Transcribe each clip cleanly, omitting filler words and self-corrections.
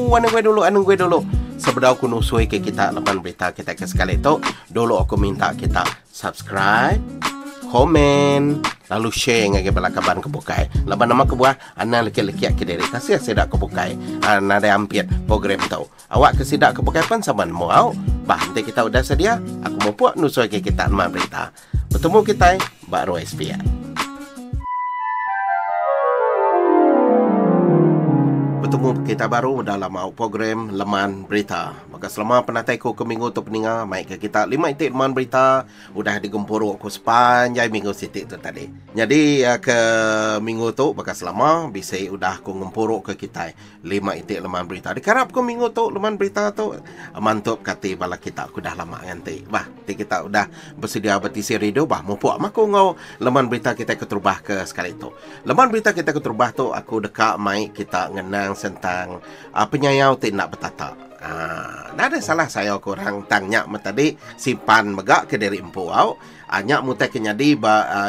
Anu gue dulu. Sebelum aku nusui ke kita lapan berita kita ke sekali itu, dulu aku minta kita subscribe, komen, lalu share ngage bala kaban kebukai. Laban nama kebuah, ana leki-leki ke diri kasih sedak kebukai. Ana ada hampir program tau. Awak kesidak kebukai pun saban mau. Bah, nanti kita udah sedia, aku mau buat nusui ke kita nama berita. Bertemu kita baru SPR. Bertemu kita baru dalam program Leman Berita. Maka selama penatai ko ke minggu tu peninga, mai ke kita 5 itik Leman Berita udah digempur aku sepanjang minggu sitik tu tadi. Jadi ke minggu tu maka selama bisa udah aku ngempur ke kita 5 itik Leman Berita. Dikarap ke minggu tu Leman Berita tu mantap kati bala kita aku dah lama nanti. Bah, kita udah bersedia bertisi radio bah mumpuk aku ngau Leman Berita kita keterubah ke sekali tu. Leman Berita kita keterubah tu aku dekat mai kita ngenang tentang penyayau tidak bertata. Ada salah saya kurang tanya tadi simpan megak ke dari empu au. Nyak mutai kenyadi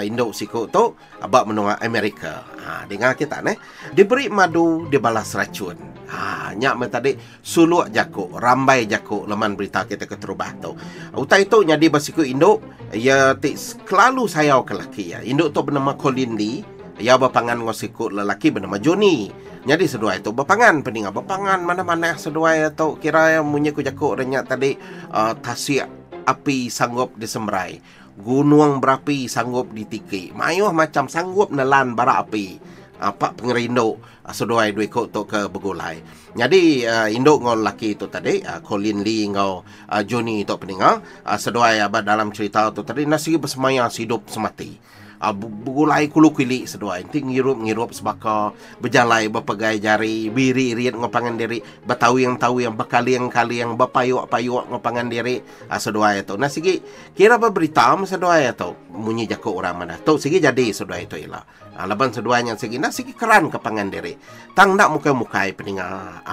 Indo siku tu abak menunggu Amerika. Dengar kita diberi madu dibalas racun. Nyak tadi suluk jakuk, rambai jakuk Leman Berita kita keterubah tu. Utai tu nyadi basiku Indo ya selalu saya ke laki ya. Indo tu bernama Colin Lee. Ya berpangan ngosiku lelaki bernama Johnny. Jadi sedua itu berpangan peninga berpangan mana-mana sedua itu kira yang munyi ku jakuk renyak tadi tasik api sanggup disemrai. Gunung berapi sanggup ditiki. Mayuh macam sanggup nelan bara api. Pak pengerindo sedua dua ikut tu ke begulai. Jadi induk ngau lelaki itu tadi Colin Lee ngau Johnny itu peninga sedua dalam cerita tu tadi nasi bersemaya hidup semati. Begulai kulu kili sedua inti ngirup sebaka berjalai berpegai jari biri riat ngopangan diri betawi yang bekali yang bapayuk ngopangan diri sedua itu sigi kira berita sedua itu munyi jakuk orang mana tu sigi jadi sedua itu ilah laban seduanya sigi sigi keran kepangan diri tang ndak mukai peninga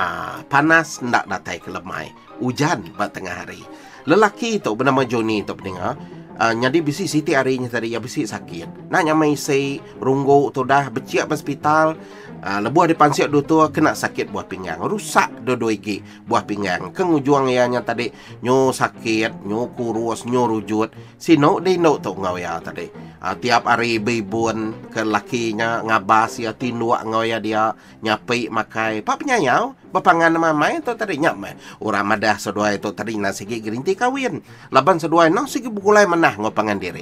panas ndak datai kelemai hujan bat tengah hari lelaki itu bernama Johnny itu peninga nyadi bisi siti harinya tadi ya bisi sakit. Nanya mai sei runggu tu dah becik hospital. Lebuah di pansiak dua tua kena sakit buah pinggang. Rusak dua igi buah pinggang. Kengujuang ianya tadi nyo sakit, nyo kurus, nyo rujut. Sino dino tu ngau ya tadi. Tiap hari bibun ke lakinya ngabas ya tinduak ngau ya dia nyapi makai. Pak penyayau bapangan mamai tu tadi nyap orang madah sedua itu tadi nasigi gerinti kawin. Laban sedua nasigi bukulai menah ngopangan diri.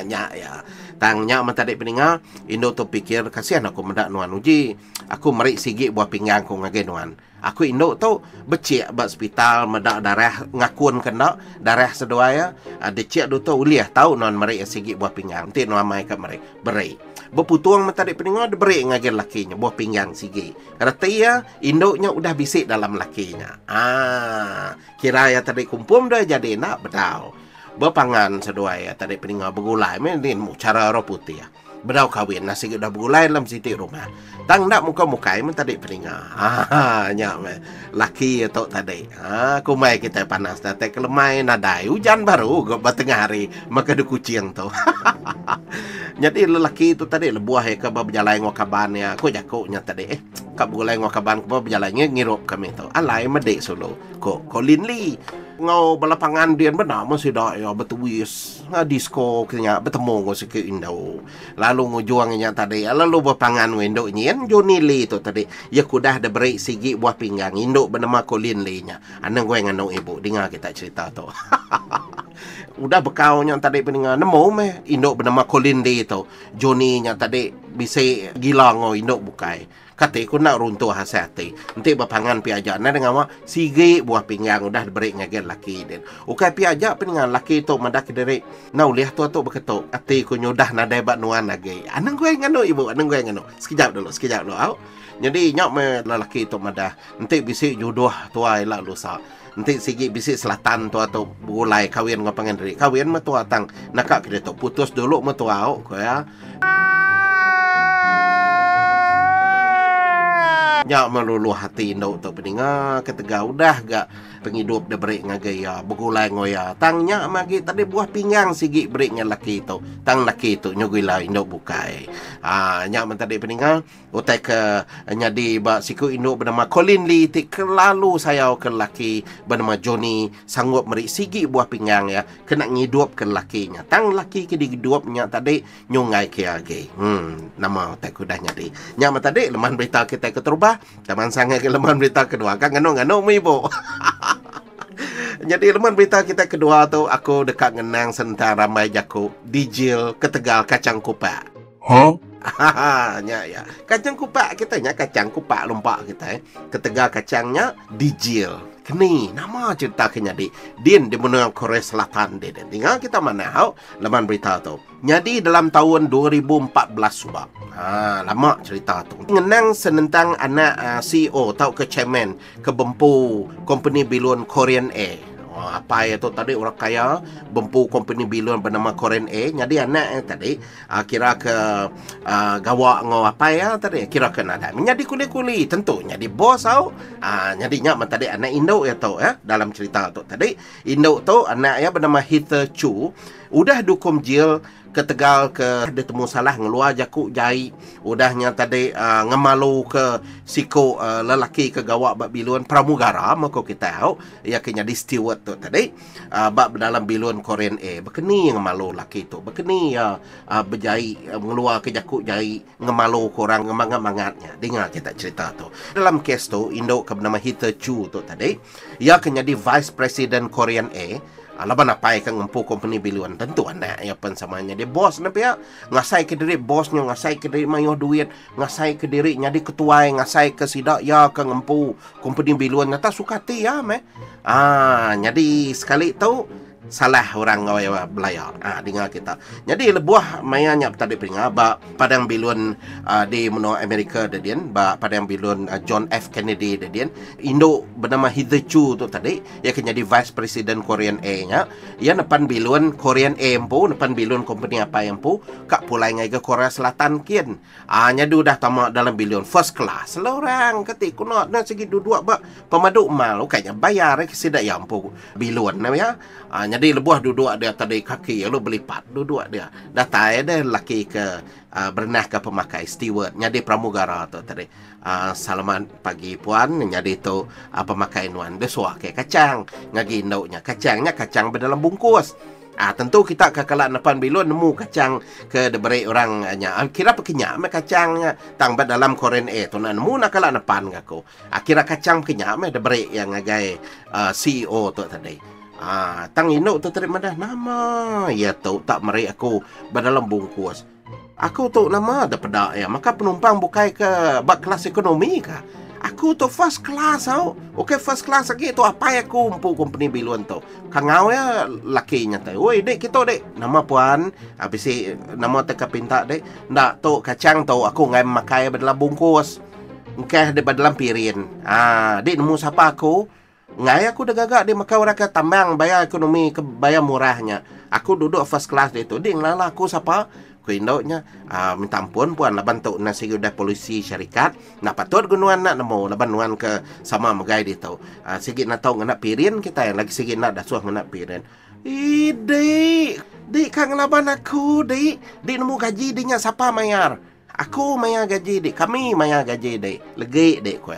Nyak ya. Tangnya tadi peninga Indo tu pikir kasihan aku mendak nuan uji. Aku merik sigi buah pinggang ku ngage nuan. Aku Indo tu becik ba hospital medak darah ngakun kena darah sedua ya. Decik du tu uliah tahu nuan merik sigi buah pinggang. Nanti nuan mai ke merik beri. Berputuang tadi peninga diberi ngage lakinya buah pinggang sigi. Kata ya Indo-nya udah bisik dalam lakinya. Kira ya tadi kumpul dah jadi nak bedau. Berpangan sedua ya tadi peninga begulai mendin cara roh putih ya. Bedau kawin nasi udah begulai dalam siti rumah. Tang nak muka-mukai tadi peninga. Nyak laki itu tadi. Aku mai kita panas tadi kelemai nadai hujan baru ke tengah hari maka ada kucing tu. Jadi lelaki itu tadi lebuah ya ke berjalan ngokaban ya. Aku jakuknya tadi kap begulai ngokaban ke berjalan ngirup kami tu. Alai medek solo. Colin Lee ngau balapangan dia benar masih dah ya betuis disco kenya bertemu ngau sikit Indo lalu ngujuangnya tadi lalu berpangan Indo nyen Johnny Lee tu tadi ya kudah ada beri sigi buah pinggang Indo bernama Colin Lee nya anang gue ngandung ibu dengar kita cerita tu. Udah bekaunya tadi peningan nemu Indo bernama Colin Lee tu Johnny nya tadi bisa gila ngau Indo bukai kata aku nak runtuh hati. Nanti berpangan piajana dengan mak sigi buah pinggang udah diberi ngagen laki din. Ukai piajak peningan laki tu madak dari. Nau lihat tu beketuk. Ati ku nyudah nadai bat nuan lagi. Anang gue ngano ibu, anang gue ngano. Sekejap dulu au. Jadi nyok me lelaki tu madah. Nanti bisi jodoh tua elak lusa. Nanti sigi bisi selatan tu atau bulai kawin ngapangan dari. Kawin metua tang nakak kira tu putus dulu metua au ko ya. Nya melulu hati Indo tu peninga ketega udah gak penghidup de break ngagaya begulai ngoya tangnya magi tadi buah pinggang sigi breaknya laki tu tang laki tu nyugila Indo bukai nya man tadi peninga utai ke nyadi ba siku Indo bernama Colin Lee ti kelalu saya ke laki bernama Johnny sanggup meri sigi buah pinggang ya kena ngidup ke lakinya tang laki ke digidupnya tadi nyungai ke age nama utai kudah nyadi nya man tadi leman berita kita keterubah teman sangat ke leman berita kedua kan ngano mi bo. Jadi leman berita kita kedua tu aku dekat ngenang sentang ramai jaku dijil ke Tegal kacang kupak. Ya. Kacang kupak kita nya kacang kupak lompak kita ke Tegal kacangnya dijil. Kini nama cerita kenyadi din di benua Korea Selatan din. Tinggal kita mana hau leman berita tu. Jadi dalam tahun 2014 subak. Lama cerita tu. Ngenang senentang anak CEO atau ke chairman ke Bempu company bilun Korean Air. Apa itu tadi orang kaya Bempu company bilun bernama Korean Air. Jadi anak tadi kira ke gawak ngo apa ya tadi kira ke nada. Menjadi kuli-kuli tentu jadi bos tau. Jadinya tadi anak Indo ya tau ya dalam cerita tu tadi Indo tu anak ya bernama Heather Chu udah dukum jil ke Tegal ke dia temu salah ngeluar jakuk jai udahnya tadi ngemalu ke siko lelaki ke gawak bak bilun pramugara maka kita tahu ya kena di steward tu tadi bak dalam bilun Korean Air bekeni ngemalu laki tu bekeni berjai ngeluar ke jakuk jai ngemalu korang ngemangat-mangatnya dengar kita cerita tu dalam kes tu Indo ke bernama Heather Chu tu tadi ia kena di Vice President Korean Air. Laban apa yang ngempu company biluan tentu anak ya pensamanya dia bos napi ya ngasai ke diri bosnya ngasai ke diri mayo duit ngasai ke diri nyadi ketua ngasai ke sidak ya ke ngempu company biluan nyata sukati ya jadi sekali tu salah orang ngawai belayar dengar kita jadi lebuah mayanya tadi peringat ba padang bilun di menua Amerika dedian ba padang bilun John F Kennedy dedian Indo bernama Heather Chu tu tadi ia akan jadi Vice President Korean Air nya ia depan bilun Korean Air empu depan bilun company apa yang pu kak pulai ngai ke Korea Selatan kian nyadu dah tamak dalam bilun first class lorang ketik kunot na segi duduk ba pemadu mal kayaknya bayar ke sidak yang pu bilun ya jadi lebuah duduk dia tadi kaki lu belipat duduk dia datai dia laki ke berenah ke pemakai steward nyadi pramugara tu tadi selamat pagi puan nyadi tu pemakai nuan dia suah ke kacang ngagi indoknya kacangnya kacang berdalam bungkus tentu kita ke kelak depan bilun nemu kacang ke deberi orangnya kira pekenyak me kacangnya tang dalam Korean Air tu nemu nak kelak depan ngaku kira kacang pekenyak me deberi yang ngagai CEO tu tadi tang Indo tu terima dah nama ya tu tak meri aku berdalam bungkus aku tu nama ada pedak ya maka penumpang bukai ke bak kelas ekonomi kah aku tu first class tau okey first class lagi tu apa ya aku umpu company biluan tu kangau ya lakinya tu oi dek kita dek nama puan habis nama teka pinta dek ndak tu kacang tu aku ngai makai berdalam bungkus engkau di dalam pirin dek nemu siapa aku ngai aku dah gagak dia makan orang ke tambang bayar ekonomi ke bayar murahnya aku duduk first class dia tu dia ngelala aku siapa ku indoknya minta ampun puan laban tu nasi udah polisi syarikat nak patut gunuan nak nemu laban nuan ke sama megai dia tu sikit nak tahu nak pirin kita yang lagi sikit nak dah suah nak pirin dik kang laban aku dik nemu gaji dia siapa mayar aku maya gaji dik kami maya gaji dik legi dik ko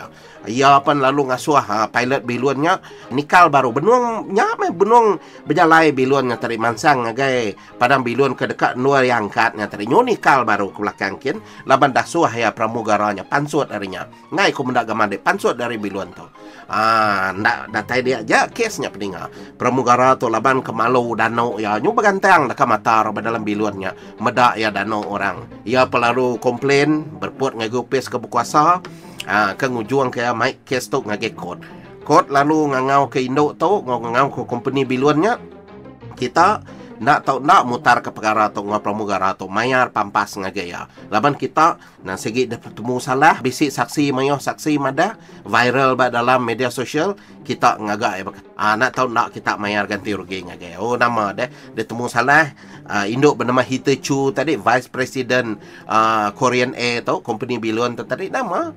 ya pan lalu ngasuh pilot biluannya nikal baru benuang berjalai biluannya tadi mansang ngagai padang biluan ke dekat nuar yang angkatnya tadi nikal baru ke belakang kin laban dasuh ya pramugaranya pansut darinya ngai ko mendak gamade pansut dari biluan tu ndak datai dia aja kesnya peninga pramugara tu laban ke malu danau ya nyu bagantang dak matar dalam biluannya medak ya danau orang ya pelaru komplain berpuat ngagupes ke berkuasa ke ngujung ke Mike kes tu ngage kod lalu ngangau ke Indo tu ngangau ke company biluannya kita nak tahu nak mutar ke perkara tu ngau pramugara tu mayar pampas ngage ya laban kita nak segi dapat temu salah bisik saksi mayo saksi mada viral ba dalam media sosial kita ngaga nak tahu nak kita mayar ganti rugi ngage nama dia temu salah Indo bernama Heather Chu tadi Vice President Korean Air tu company biluan tu tadi nama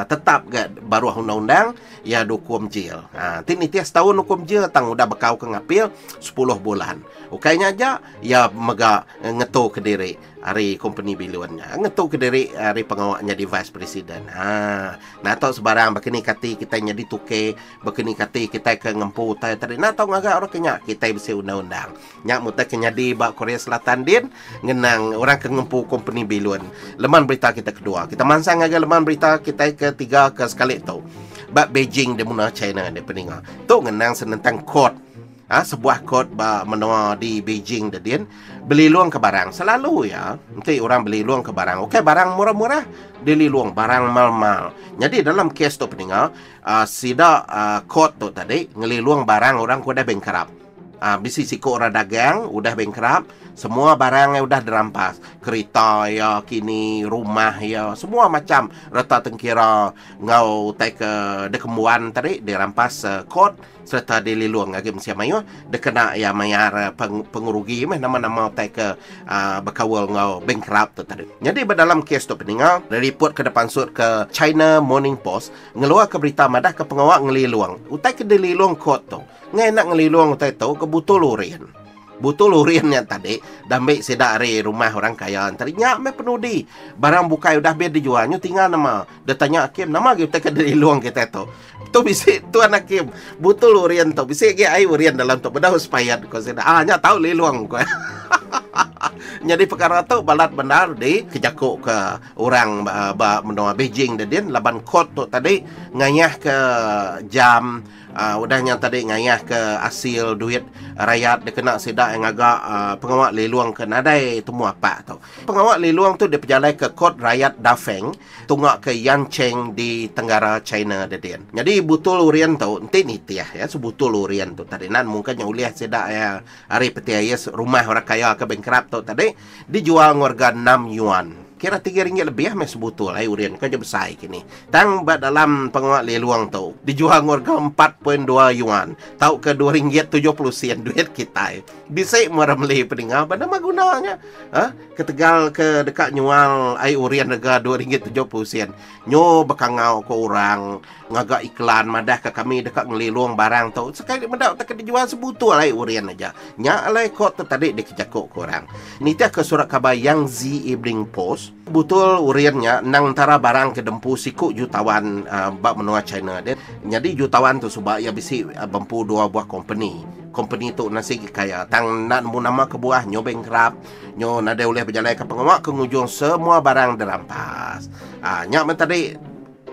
Tetap ke baru undang-undang ya hukum jil. Tin tiap tahun hukum jil tang udah bekau ke ngapil 10 bulan. Ukainya aja ya mega ngetu ke diri hari company biluannya. Ngetu ke diri hari pengawaknya di vice president. Nah tau sebarang begini kati kita nya dituke, begini kati kita ke ngempu tadi. Nah tau ngagak orang kenya kita bisa undang-undang. Nyak muta kenya di bak Korea Selatan din ngenang orang ke ngempu company biluan. Leman berita kita kedua. Kita mansang agak leman berita kita ketiga ke sekali tu. Bak Beijing de muna China de peninga. Tu ngenang senentang court. Sebuah court menua di Beijing de din beli luang ke barang selalu ya. Nanti orang beli luang ke barang. Okey barang murah-murah beli luang barang mal-mal. Jadi dalam kes tu peninga sida court tu tadi ngeli luang barang orang kuda bankrupt. Bisi siko orang dagang udah bankrupt, semua barangnya udah dirampas, kereta ya kini, rumah ya, semua macam reta tengkira ngau tai ke dekemuan tadi dirampas kod serta dililuang lagi mesti mayu dekena ya mayar pengurugi nama-nama tai ke bekawal ngau bankrupt tu tadi. Jadi dalam kes tu peninga report ke depan sud ke China Morning Post ngeluar ke berita madah ke pengawak ngeliluang utai ke dililuang kod tu ngai nak ngeliluang utai tu ke butul lurian. Butul luriannya tadi dambe sedak re rumah orang kaya tadinya me penudi barang bukai udah biar dijualnya tinggal nama dia tanya hakim nama kita ke dililuang kita tu bisi tu anak hakim butul lurian tu bisi ge ai urian dalam tu bedah supaya ko sedak nya tahu liluang ko. Jadi perkara tu balat benar di kejakuk ke orang menua Beijing dan laban kot tu tadi ngayah ke jam udahnya tadi ngayah ke hasil duit rakyat dia kena sedak yang agak pengawak liluang ke nadai temu apa tu. Pengawak liluang tu dia perjalanan ke kot rakyat Dafeng tunggak ke Yancheng di tenggara China dan. Jadi butul urian tu nanti ni tiah ya sebutul urian tu tadi nan mungkin yang uliah sedak ya hari petiayas rumah orang kaya ke bankrupt tu tadi dijual warga 6 yuan. Kira RM3 lebih mes sebutul urian kan je besar kini. Tang dalam pengawak liluang tu dijual warga 4.2 yuan. Tahu ke RM2.70 duit kita. Bisa murah beli peningal pada mana gunanya? Ke Tegal ke dekat nyual urian harga RM2.70. Nyo bekangau ke orang ngagak iklan madah ke kami dekat ngeliluang barang tu. Sekali madah tak dijual sebutul urian aja. Nya alai kot tu tadi dikejakuk ke orang. Ni ke surat khabar Yangtze Evening Post. Betul uriannya nang tara barang ke dempu siku jutawan bak menua China dia. Jadi jutawan tu subak ya bisi bempu 2 buah company. Company tu nasi kaya tang nak nama ke buah nyo bankrupt. Nyo nada boleh berjalan ke pengawak ke ngujung semua barang dirampas. Nyak tadi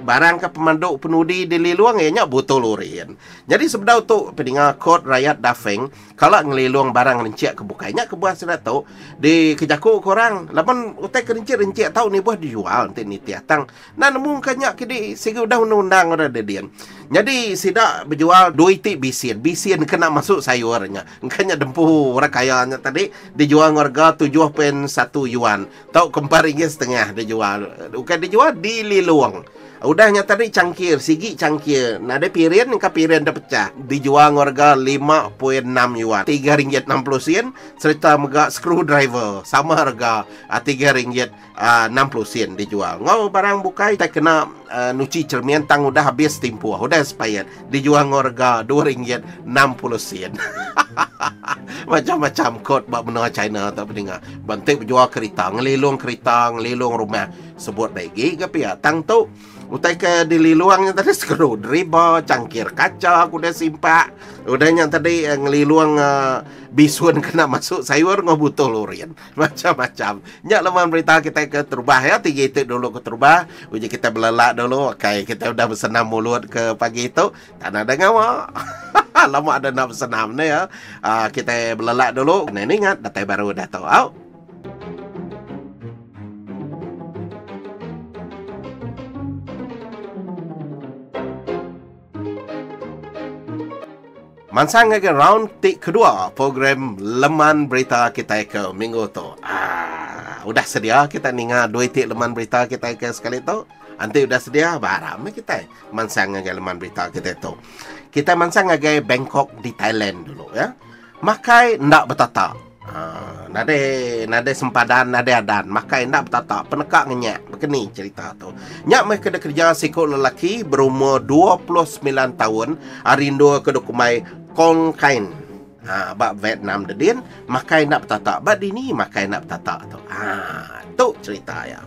barang ke pemanduk penudi di liluang ya nyak betul urian. Jadi sebenarnya tu peninga kot rakyat Dafeng kalau ngeliluang barang rencik ke bukainya ke buah sudah tu di kejaku korang lapan utai ke rencik tahu ni buah dijual nanti ni tiatang nah namun kanyak kini sehingga udah undang-undang orang dedian. Jadi sidak berjual 2 itik bisian kena masuk sayurnya. Engkanya dempu orang kayanya tadi dijual harga 7.1 yuan. Tahu kempar RM1.5 dijual. Bukan dijual di liluang. Udahnya tadi cangkir, sigi cangkir. Nah, ada pirin, ke pirin dah pecah. Dijual harga 5.6 yuan. RM3.60 serta mega screwdriver. Sama harga RM3.60 dijual. Ngau barang bukai tak kena nuci cermin tang udah habis timpu. Udah expired. Dijual harga RM2.60. Macam-macam kod bak benua China tak pendengar. Bantik berjual kereta, ngelilung rumah. Sebut lagi ke pihak tang tu utai ke dililuangnya tadi screwdriver, cangkir kaca aku dah simpak. Udahnya tadi ngeliluang bisuan kena masuk sayur ngobutul lurian. Macam-macam. Nyak leman berita kita ke Terbah ya. 3 itik dulu ke Terbah. Uji kita belelak dulu. Okay, kita udah bersenam mulut ke pagi itu. Tak ada ngawa. Lama ada nak bersenam ni ya. Kita belelak dulu. Nah, ingat data baru dah tahu. Mansang ke round kedua program Leman Berita kita ke minggu tu. Udah sedia kita ninga 2 itik leman berita kita ke sekali tu. Nanti udah sedia baram kita mansang ke leman berita kita tu. Kita mansang ke Bangkok di Thailand dulu ya. Makai ndak bertata. nade sempadan, nade adan. Makai nak bertatak, penekak ngenyak. Begini cerita tu. Nyak mereka kena kerja sikut lelaki berumur 29 tahun. Arindo ke dokumai Kong Kain. Bak Vietnam dedin, makai nak bertatak. Bak dini makai nak bertatak tu. Tu cerita ya.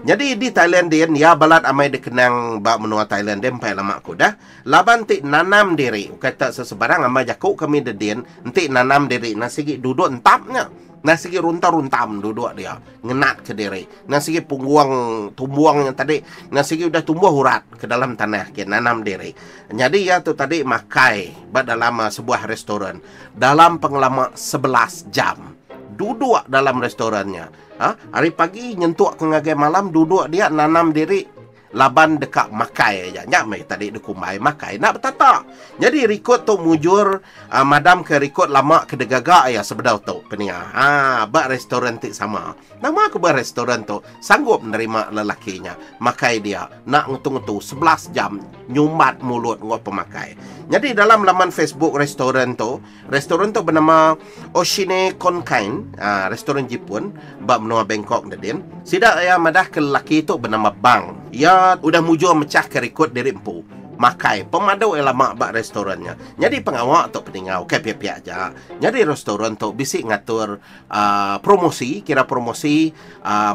Jadi di Thailand dia ya balat amai dikenang bak menua Thailand dia sampai lama aku dah. Laban ti nanam diri. Kata sesebarang amai jakuk kami dedin, nanti nanam diri nasi duduk entapnya. Nasi runtam duduk dia. Ngenat ke diri. Nasi tumbuang yang tadi, nasi udah tumbuh urat ke dalam tanah ke nanam diri. Jadi ya tu tadi makai bak dalam sebuah restoran dalam pengalaman 11 jam. Duduk dalam restorannya. Hari pagi nyentuk ke ngagai malam duduk dia nanam diri laban dekat makai aja. Nyak mai tadi dekumai makai nak bertatak. Jadi rekod tu mujur madam ke rekod lama ke degagak ya sebedau tu penia. Bak restoran ti sama. Nama aku ber restoran tu sanggup menerima lelakinya. Makai dia nak ngutung-ngutung 11 jam nyumat mulut ngop pemakai. Jadi dalam laman Facebook restoran tu bernama Oshine Konkain, restoran Jepun, bak menua Bangkok dedin. Sidak ya madah ke lelaki tu bernama Bang. Ya udah mujur mecah ke rekod diri empu. Makai pemadau lama bak restorannya. Jadi pengawak tu peningau ke pihak-pihak aja. Jadi restoran tu bisik ngatur promosi, kira promosi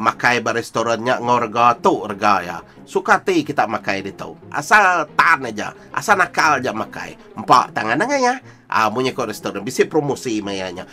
makai bak restorannya ngorga tu rega ya. Sukati kita makai di tu. Asal tan aja, asal nakal aja makai. Empat tangan ya. Punya kau restoran bisik promosi mayanya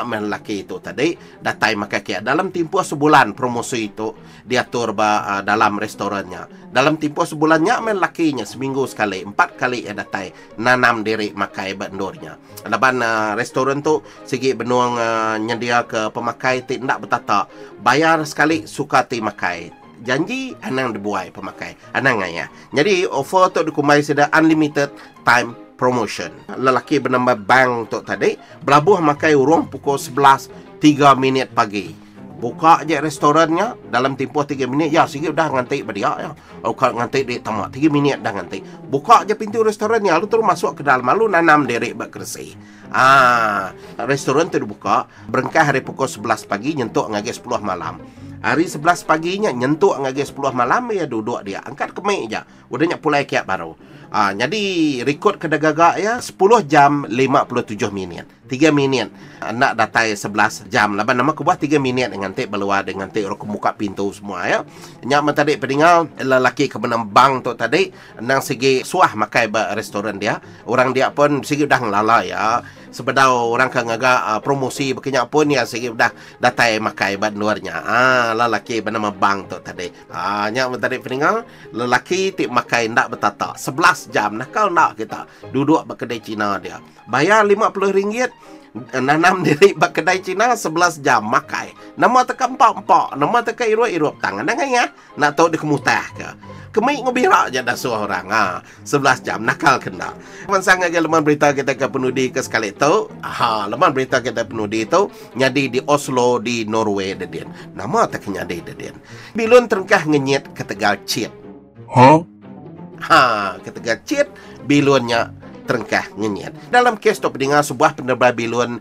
lelaki itu tadi datai makai kia dalam tempoh sebulan promosi itu diatur dalam restorannya. Dalam tempoh sebulannya lakinya seminggu sekali 4 kali datai nanam diri makai bandornya. Laban restoran tu segi benuang nyedia ke pemakai tidak bertata bayar sekali sukati makai. Janji anang dibuai pemakai anang ya. Jadi offer tu dikumai sudah unlimited time promotion. Lelaki bernama Bang tu tadi belabuh makai urung pukul 11 3 minit pagi. Buka je restorannya dalam tempoh 3 minit. Ya sikit dah nganti berdia ya. Kalau nganti di tamat 3 minit dah nganti. Buka je pintu restorannya lalu terus masuk ke dalam lalu nanam diri bekersi. Restoran tu dibuka berengkah hari pukul 11 pagi nyentuk ngagi 10 malam. Hari 11 paginya nyentuk ngagi 10 malam ya duduk dia angkat kemik je. Udahnya pulai kiat baru. Jadi rekod kedagagak ya 10 jam 57 minit. 3 minit nak datai 11 jam. Laban nama kubah 3 minit dengan tik beluar dengan tik orang buka pintu semua ya. Nyak tadi peninggal lelaki kebenam Bang tu tadi nang segi suah makai restoran dia. Orang dia pun segi dah ngelala ya. Sebedau orang kan agak promosi berkenyak pun ya segi dah datai makai bad luarnya. Lelaki bernama Bang tu tadi. Nyak tadi peninggal lelaki tik makai ndak bertata 11 jam nakal nak kita duduk berkedai Cina dia. Bayar RM50 nanam diri bak kedai Cina 11 jam makai. Nama teka empak-empak, nama teka irup-irup tangan dengan ya. Nak tahu dia kemutah ke. Kemik ngobirak je dah suruh orang. 11 jam nakal kena. Mansang aja leman berita kita ke penudi ke sekali tu. Leman berita kita penudi tu nyadi di Oslo di Norway dedin. Nama tak nyadi dedin. Bilun terengkah ngenyit ke Tegal Cit. Ke Tegal Cit bilunnya terengkah ngenyit. Dalam kes tu pendengar sebuah penerbangan bilun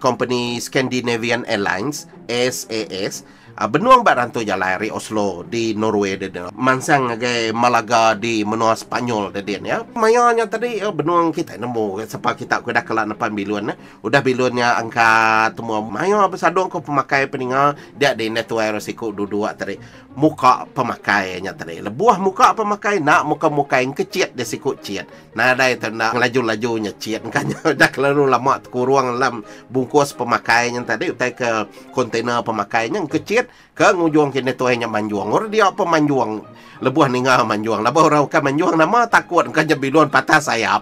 company Scandinavian Airlines SAS benuang barantu jalan dari Oslo di Norway dedin. Mansang agai Malaga di menua Spanyol dedin ya. Mayanya tadi benuang kita nemu sebab kita dah kelak napan bilun udah bilunnya angkat semua. Maya bersadong ke pemakai peninggal dia di network resiko duduk tadi. Muka pemakainya tadi. Lebuah muka pemakai nak muka-muka yang kecil dia sikut ciat. Nah dah itu nak laju-lajunya ciat kan dah kelaru lama kurang dalam bungkus pemakainya tadi utai ke kontainer pemakainya kecil ke ngujung kini tu hanya manjuang. Orang dia apa manjuang? Lebuah ninga manjuang. Lebuah orang kan manjuang nama takut kan jebilun patah sayap.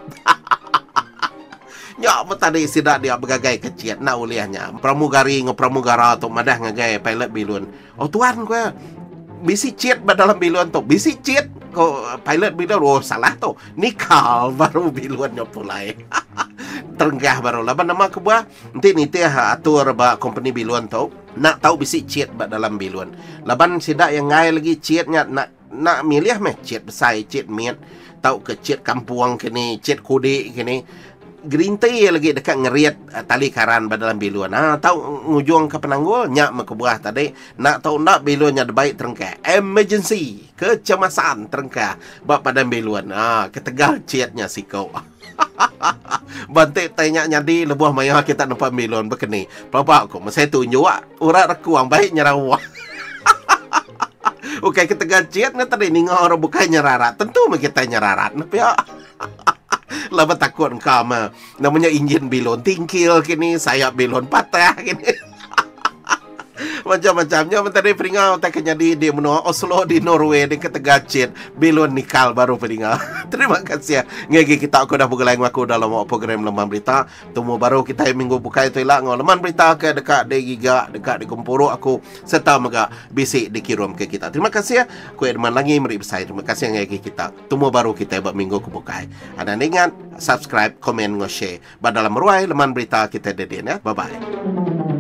Ya, tadi sidak dia bergagai kecil nak uliahnya. Pramugari ngepramugara tu madah ngagai pilot bilun. Oh tuan gue bisi cheat dalam bilun tu. Bisi cheat ko pilot bilun salah tu. Nikal baru bilunnya pulai. Terenggah baru lah nama kebuah nanti atur ba company bilun tu nak tahu bisi cheat dalam bilun. Laban sidak yang ngai lagi cheatnya nak milih meh cheat besar cheat miat tahu ke cheat kampung kini cheat kode kini green tea lagi dekat ngeriat tali karan badalam biluan. Tahu ngujung ke penanggul nyak mekebuah tadi. Nak tahu nak biluannya baik terengkah. Emergency, kecemasan terengkah bab padam biluan. Ketegal ciatnya si kau. Bantik tanya nyadi lebuh maya kita nampak biluan berkeni. Pelabak aku masa tunjuk urat rekuang baik nyerawah. Okey, ketegal ciat na tadi ninga orang bukan nyerarat. Tentu kita nyerarat. Tapi ya. Lama takut engkau mah. Namanya enjin bilon tingkil kini, sayap bilon patah kini. Macam-macamnya tadi peringau taknya di menua Oslo di Norway di ketegacit bilon nikal baru peringau. Terima kasih ya. Ngegi kita aku dah bergelaing aku dalam program Leman Berita. Temu baru kita minggu buka itu ilang Leman Berita ke dekat di Giga, dekat di Kumpuru aku serta mega bisik dikirim ke kita. Terima kasih ya. Aku Edman lagi meri besai. Terima kasih ngegi kita. Temu baru kita buat minggu kebukai. Ada ingat subscribe, komen, nge-share. Badalam meruai Leman Berita kita dedin ya. Bye bye.